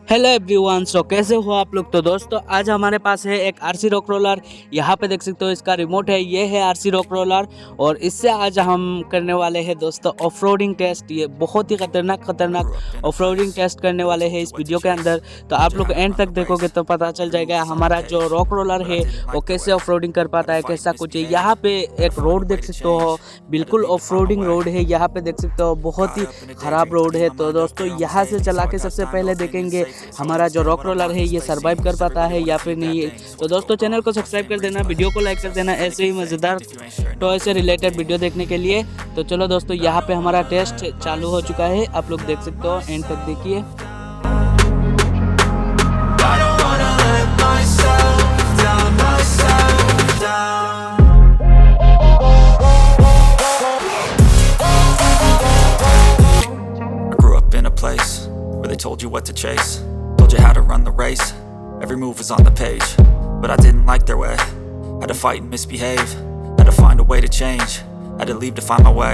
Hello everyone. सो कैसे हो आप लोग। तो दोस्तों आज हमारे पास है एक आरसी रॉक रोलर। यहाँ पे देख सकते हो इसका रिमोट है। ये है आरसी रॉक रोलर और इससे आज हम करने वाले हैं दोस्तों ऑफ रोडिंग टेस्ट। ये बहुत ही खतरनाक ऑफ रोडिंग टेस्ट करने वाले हैं इस वीडियो के अंदर। तो आप लोग एंड तक देखोगे तो पता चल जाएगा हमारा जो रॉक रोलर है वो कैसे ऑफ रोडिंग कर पाता है, कैसा कुछ है। यहाँ पे एक रोड देख सकते हो, बिल्कुल ऑफ रोडिंग रोड है। यहाँ पे देख सकते हो बहुत ही खराब रोड है। तो दोस्तों यहाँ से चला के सबसे पहले देखेंगे हमारा जो रॉक रोलर है ये सरवाइव कर पाता है या फिर नहीं है। तो दोस्तों चैनल को सब्सक्राइब कर देना, वीडियो को लाइक कर देना ऐसे ही मज़ेदार टॉय से रिलेटेड वीडियो देखने के लिए। तो चलो दोस्तों यहाँ पे हमारा टेस्ट चालू हो चुका है, आप लोग देख सकते हो, एंड तक देखिए। Where they told you what to chase, told you how to run the race. Every move was on the page, but I didn't like their way. Had to fight and misbehave, had to find a way to change, had to leave to find my way.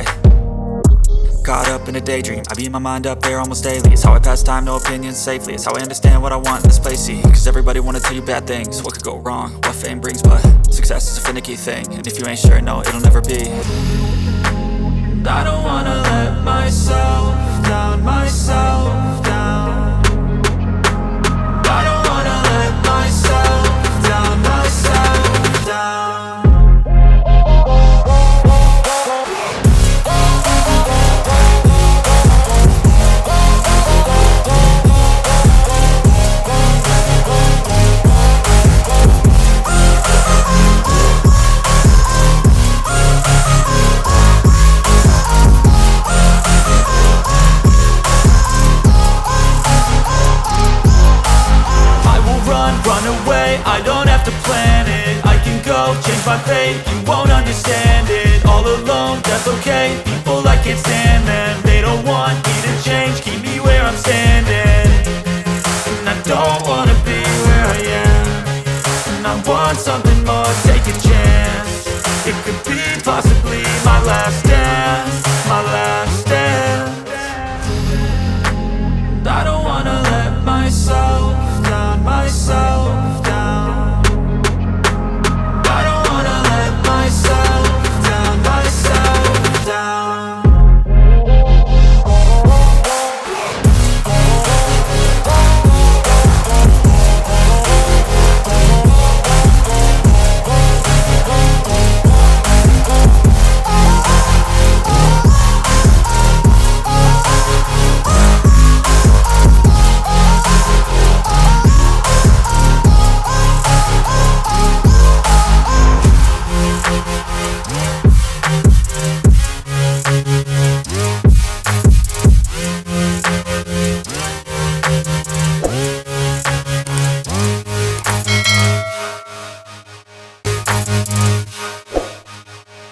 Caught up in a daydream, I beat my mind up there almost daily. It's how I pass time, no opinions safely. It's how I understand what I want in this place, see. Cause everybody wanna tell you bad things, what could go wrong, what fame brings. But success is a finicky thing, and if you ain't sure, no, it'll never be. I don't wanna let myself down, myself down. I don't wanna let myself down, myself down. Run away, I don't have to plan it. I can go, change my fate, you won't understand it. All alone, that's okay, people I can't stand them. They don't want me to change, keep me where I'm standing. And I don't wanna be where I am, and I want something more, take a chance. It could be possibly my last